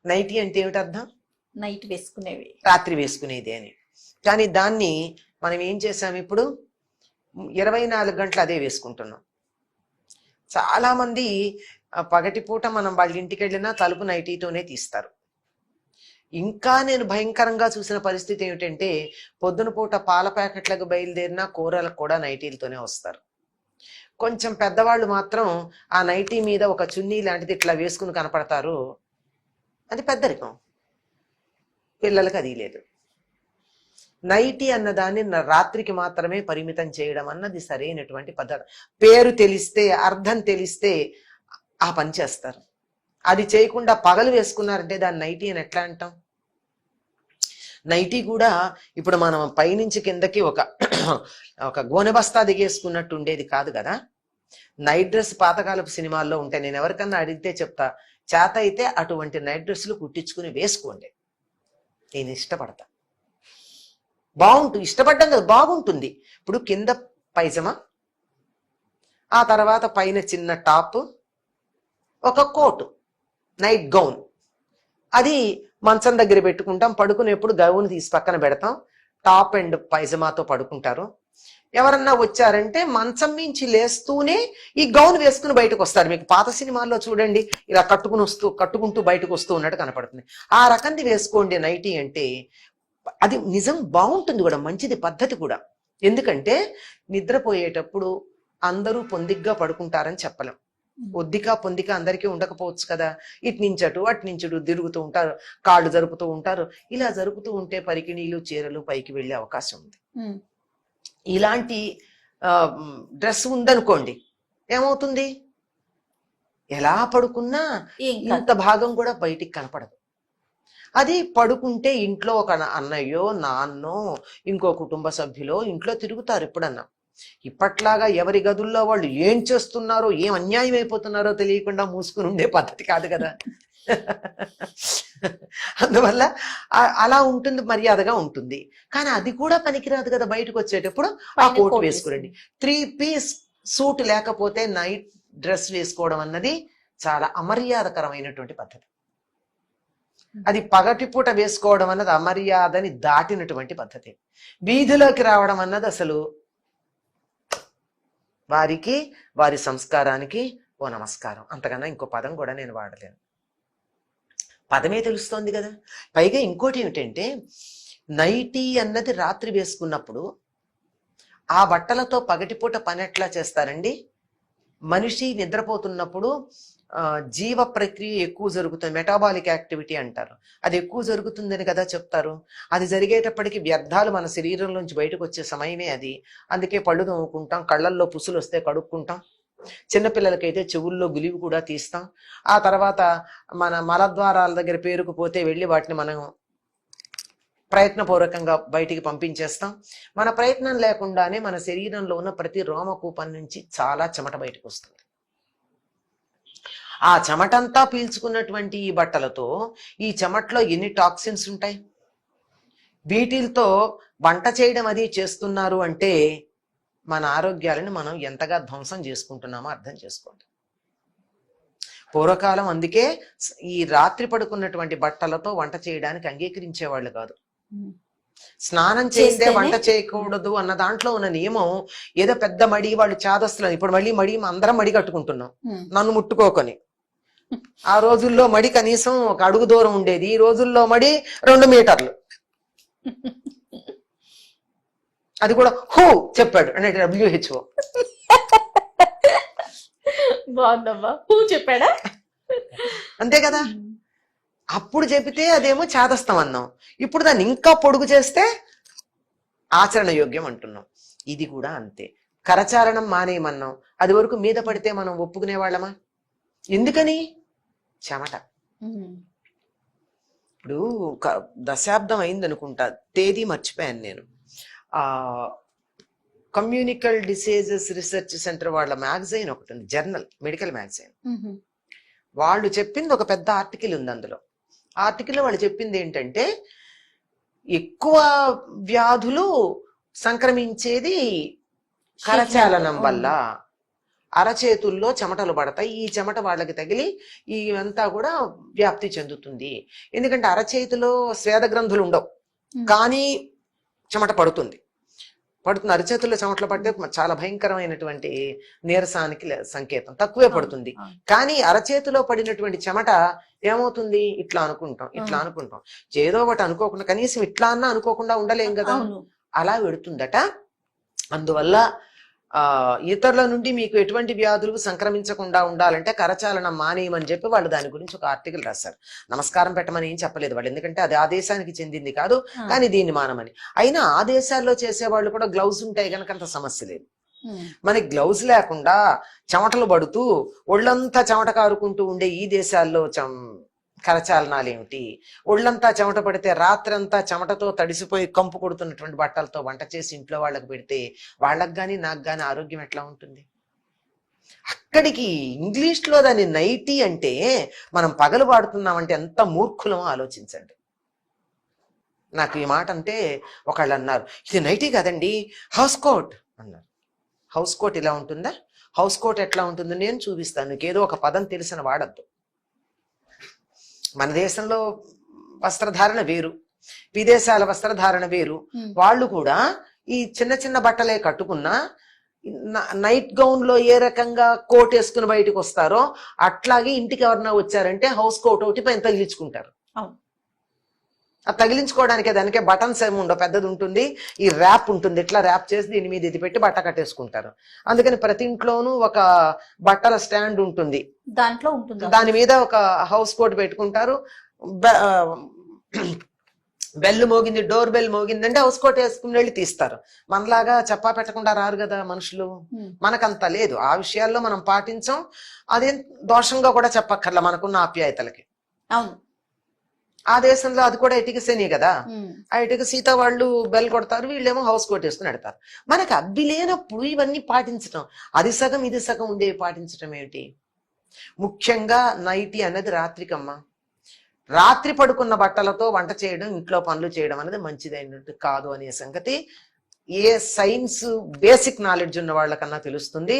Nightie అంటే ఏమిటి అర్థం? నైట్ వేసుకునేవి, రాత్రి వేసుకునేది అని. కానీ దాన్ని మనం ఏం చేసాం, ఇప్పుడు 24 గంటలు అదే వేసుకుంటున్నాం. చాలా మంది పగటిపూట మనం వాళ్ళ ఇంటికి వెళ్ళినా తలుపు నైటీతోనే తీస్తారు. ఇంకా నేను భయంకరంగా చూసిన పరిస్థితి ఏమిటంటే, పొద్దున పూట పాల ప్యాకెట్లకు బయలుదేరినా కూరలకు కూడా నైటీలతోనే వస్తారు. కొంచెం పెద్దవాళ్ళు మాత్రం ఆ నైటీ మీద ఒక చున్నీ లాంటిది ఇట్లా వేసుకుని కనపడతారు. అది పెద్దరికం. పిల్లలకు అది లేదు. నైటీ అన్నదాన్ని రాత్రికి మాత్రమే పరిమితం చేయడం అన్నది సరైనటువంటి పద్ధతి. పేరు తెలిస్తే, అర్థం తెలిస్తే ఆ పని చేస్తారు. అది చేయకుండా పగలు వేసుకున్నారంటే దాన్ని నైటీ అని ఎట్లా అంటాం? నైటీ కూడా ఇప్పుడు మనం పైనుంచి కిందకి ఒక గోనె బస్తా దిగేసుకున్నట్టు ఉండేది కాదు కదా. నైట్ డ్రెస్ పాతకాలపు సినిమాల్లో ఉంటే, నేను ఎవరికన్నా అడిగితే చెప్తా, చేత అయితే అటువంటి నైట్ డ్రెస్సులు కుట్టించుకుని వేసుకోండి, నేను ఇష్టపడతా. బాగుంటుంది, ఇష్టపడ్డం కదా, బాగుంటుంది. ఇప్పుడు కింద పైజమా, ఆ తర్వాత పైన చిన్న టాప్, ఒక కోటు, నైట్ గౌన్. అది మంచం దగ్గర పెట్టుకుంటాం. పడుకునేప్పుడు గౌన్ తీసి పక్కన పెడతాం. టాప్ అండ్ పైజమాతో పడుకుంటారు. ఎవరన్నా వచ్చారంటే మంచం మించి లేస్తూనే ఈ గౌన్ వేసుకుని బయటకు వస్తారు. మీకు పాత సినిమాల్లో చూడండి, ఇలా కట్టుకుంటూ బయటకు వస్తూ ఉన్నట్టు కనపడుతుంది. ఆ రకంది వేసుకోండి నైటీ అంటే. అది నిజం బాగుంటుంది కూడా, మంచిది, పద్ధతి కూడా. ఎందుకంటే నిద్రపోయేటప్పుడు అందరూ పొందిగ్గా పడుకుంటారని చెప్పలేం. ఒద్దిక పొందిక అందరికీ ఉండకపోవచ్చు కదా. ఇటు నుంచటు అటు నుంచటు తిరుగుతూ ఉంటారు, కాళ్ళు జరుపుతూ ఉంటారు. ఇలా జరుపుతూ ఉంటే పరికిణీలు చీరలు పైకి వెళ్ళే అవకాశం ఉంది. ఇలాంటి డ్రెస్ ఉందనుకోండి, ఏమవుతుంది, ఎలా పడుకున్నా ఇంత భాగం కూడా బయటికి కనపడదు. అది పడుకుంటే ఇంట్లో ఒక అన్నయ్యో నాన్నో ఇంకో కుటుంబ సభ్యులో ఇంట్లో తిరుగుతారు. ఎప్పుడన్నా ఇప్పట్లాగా ఎవరి గదుల్లో వాళ్ళు ఏం చేస్తున్నారో, ఏం అన్యాయం అయిపోతున్నారో తెలియకుండా మూసుకుని ఉండే పద్ధతి కాదు కదా. అందువల్ల అలా ఉంటుంది, మర్యాదగా ఉంటుంది. కానీ అది కూడా పనికిరాదు కదా. బయటకు వచ్చేటప్పుడు ఆ కోట్ వేసుకురండి. 3 పీస్ సూట్ లేకపోతే నైట్ డ్రెస్ వేసుకోవడం అన్నది చాలా అమర్యాదకరమైనటువంటి పద్ధతి. అది పగటిపూట వేసుకోవడం అన్నది అమర్యాదని దాటినటువంటి పద్ధతి. వీధిలోకి రావడం అన్నది అసలు వారికి, వారి సంస్కారానికి ఓ నమస్కారం. అంతకన్నా ఇంకో పదం కూడా నేను వాడలేను. పదమే తెలుస్తోంది కదా. పైగా ఇంకోటి ఏమిటంటే, నైటీ అన్నది రాత్రి వేసుకున్నప్పుడు ఆ బట్టలతో పగటిపూట పని ఎట్లా చేస్తారండి? మనిషి నిద్రపోతున్నప్పుడు జీవ ప్రక్రియ ఎక్కువ జరుగుతుంది, మెటాబాలిక్ యాక్టివిటీ అంటారు. అది ఎక్కువ జరుగుతుందని కదా చెప్తారు. అది జరిగేటప్పటికి వ్యర్థాలు మన శరీరంలోంచి బయటకు వచ్చే సమయమే అది. అందుకే పళ్ళు తోముకుంటాం, కళ్ళల్లో పుసులు వస్తే కడుక్కుంటాం, చిన్నపిల్లలకైతే చెవుల్లో గులివి కూడా తీస్తాం. ఆ తర్వాత మన మలద్వారాల దగ్గర పేరుకుపోతే వెళ్ళి వాటిని మనం ప్రయత్నపూర్వకంగా బయటికి పంపించేస్తాం. మన ప్రయత్నం లేకుండానే మన శరీరంలో ఉన్న ప్రతి రోమకూపం నుంచి చాలా చెమట బయటకు వస్తుంది. ఆ చెమటంతా పీల్చుకున్నటువంటి ఈ బట్టలతో ఈ చెమట్లో ఎన్ని టాక్సిన్స్ ఉంటాయి. వీటితో వంట చేయడం అది చేస్తున్నారు అంటే మన ఆరోగ్యాలను మనం ఎంతగా ధ్వంసం చేసుకుంటున్నామో అర్థం చేసుకోండి. పూర్వకాలం అందుకే ఈ రాత్రి పడుకున్నటువంటి బట్టలతో వంట చేయడానికి అంగీకరించేవాళ్ళు కాదు. స్నానం చేస్తే వంట చేయకూడదు అన్న దాంట్లో ఉన్న నియమం ఏదో పెద్ద మడి, వాళ్ళు చాదస్తులు. ఇప్పుడు మళ్ళీ మడి అందరం మడి కట్టుకుంటున్నాం, నన్ను ముట్టుకోకొని. ఆ రోజుల్లో మడి కనీసం ఒక అడుగు దూరం ఉండేది. ఈ రోజుల్లో మడి 2 మీటర్లు. అది కూడా హూ చెప్పాడు అంటే WHO. బాగుందమ్మా, హూ చెప్పాడా? అంతే కదా. అప్పుడు చెబితే అదేమో చేదస్తాం అన్నాం, ఇప్పుడు దాన్ని ఇంకా పొడుగు చేస్తే ఆచరణ యోగ్యం అంటున్నాం. ఇది కూడా అంతే. కరచారణం మానేయమన్నాం, అది వరకు మీద పడితే మనం ఒప్పుకునే వాళ్ళమా? ఎందుకని? చెమట. ఇప్పుడు దశాబ్దం అయిందనుకుంటా, తేదీ మర్చిపోయాను నేను. కమ్యూనికల్ డిసీజెస్ రీసెర్చ్ సెంటర్ వాళ్ళ మ్యాగజైన్ ఒకటి ఉంది, జర్నల్, మెడికల్ మ్యాగజైన్. వాళ్ళు చెప్పింది ఒక పెద్ద ఆర్టికల్ ఉంది. అందులో ఆర్టికల్లో వాళ్ళు చెప్పింది ఏంటంటే, ఎక్కువ వ్యాధులు సంక్రమించేది కరచాలనం వల్ల. అరచేతుల్లో చెమటలు పడతాయి. ఈ చెమట వాళ్ళకి తగిలి ఇవంతా కూడా వ్యాప్తి చెందుతుంది. ఎందుకంటే అరచేతిలో స్వేద గ్రంథులు ఉండవు, కానీ చెమట పడుతుంది. అరచేతుల్లో చెమటలు పడితే చాలా భయంకరమైనటువంటి నీరసానికి సంకేతం. తక్కువే పడుతుంది, కానీ అరచేతిలో పడినటువంటి చెమట ఏమవుతుంది, ఇట్లా అనుకుంటాం. ఏదో ఒకటి అనుకోకుండా, కనీసం ఇట్లా అన్నా అనుకోకుండా ఉండలేం కదా, అలా పెడుతుందట. అందువల్ల ఇతరుల నుండి మీకు ఎటువంటి వ్యాధులు సంక్రమించకుండా ఉండాలంటే కరచాలనం మానేయమని చెప్పి వాళ్ళు దాని గురించి ఒక ఆర్టికల్ రాశారు. నమస్కారం పెట్టమని ఏం చెప్పలేదు వాళ్ళు, ఎందుకంటే అది ఆ దేశానికి చెందింది కాదు, కానీ దీన్ని మానమని. అయినా ఆ దేశాల్లో చేసేవాళ్ళు కూడా గ్లౌజ్ ఉంటాయి కనుక అంత సమస్య లేదు. మనకి గ్లౌజ్ లేకుండా చెమటలు పడుతూ ఒళ్ళంతా చెమట కారుకుంటూ ఉండే ఈ దేశాల్లో కరచాలనాలు ఏమిటి? ఒళ్ళంతా చెమట పడితే రాత్రంతా చెమటతో తడిసిపోయి కంపు కొడుతున్నటువంటి బట్టలతో వంట చేసి ఇంట్లో వాళ్ళకి పెడితే వాళ్ళకి గాని నాకు గాని ఆరోగ్యం ఎట్లా ఉంటుంది? అక్కడికి ఇంగ్లీష్లో దాన్ని నైటీ అంటే మనం పగలు వాడుతున్నామంటే ఎంత మూర్ఖులమో ఆలోచించండి. నాకు ఈ మాట అంటే ఒకళ్ళు అన్నారు, ఇది నైటీ కదండి, హౌస్ కోట్ అన్నారు. హౌస్ కోట్ ఇలా ఉంటుందా? హౌస్ కోట్ ఎట్లా ఉంటుందో నేను చూపిస్తాను, నీకేదో ఒక పదం తెలిసిన వాడద్దు. మన దేశంలో వస్త్రధారణ వేరు, విదేశాల వస్త్రధారణ వేరు. వాళ్ళు కూడా ఈ చిన్న చిన్న బట్టలే కట్టుకున్నా నైట్ గౌన్ లో ఏ రకంగా కోట్ వేసుకుని బయటకు వస్తారో అట్లాగే ఇంటికి ఎవరన్నా వచ్చారంటే హౌస్ కోట్ ఒకటి పైన తగిలించుకుంటారు. అది తగిలించుకోవడానికే, దానికే బటన్స్ ఏమి ఉండవు, పెద్దది ఉంటుంది, ఈ ర్యాప్ ఉంటుంది, ఇట్లా ర్యాప్ చేసి దీని మీద ఇది పెట్టి బట్ట కట్టేసుకుంటారు. అందుకని ప్రతి ఇంట్లోనూ ఒక బట్టల స్టాండ్ ఉంటుంది, దాంట్లో ఉంటుంది, దాని మీద ఒక హౌస్ కోట్ పెట్టుకుంటారు. బెల్ మోగింది, డోర్ బెల్ మోగిందంటే హౌస్ కోట్ వేసుకుని వెళ్ళి తీస్తారు. మనలాగా చెప్పా పెట్టకుండా రారు కదా మనుషులు, మనకంత లేదు. ఆ విషయాల్లో మనం పాటించాం, అదేం దోషంగా కూడా చెప్పక్కర్లా మనకున్న ఆప్యాయతలకి. అవును, ఆ దేశంలో అది కూడా ఎటికసేనే కదా, ఆ ఎటిక సీత వాళ్ళు బెల్ కొడతారు, వీళ్ళేమో హౌస్ కోట్ వేసుకుని పెడతారు. మనకు అబ్బి లేనప్పుడు ఇవన్నీ పాటించటం, అది సగం ఇది సగం ఉండేవి పాటించటం ఏమిటి? ముఖ్యంగా నైటీ అనేది రాత్రికమ్మా. రాత్రి పడుకున్న బట్టలతో వంట చేయడం, ఇంట్లో పనులు చేయడం అనేది మంచిదైనట్టు కాదు అనే సంగతి ఏ సైన్స్ బేసిక్ నాలెడ్జ్ ఉన్న వాళ్ళకన్నా తెలుస్తుంది.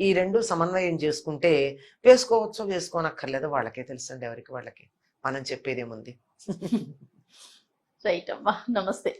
ఈ రెండు సమన్వయం చేసుకుంటే వేసుకోవచ్చో వేసుకోనక్కర్లేదో వాళ్ళకే తెలుసండి, ఎవరికి వాళ్ళకి. మనం చెప్పేదేముంది. రైట్ అమ్మా, నమస్తే.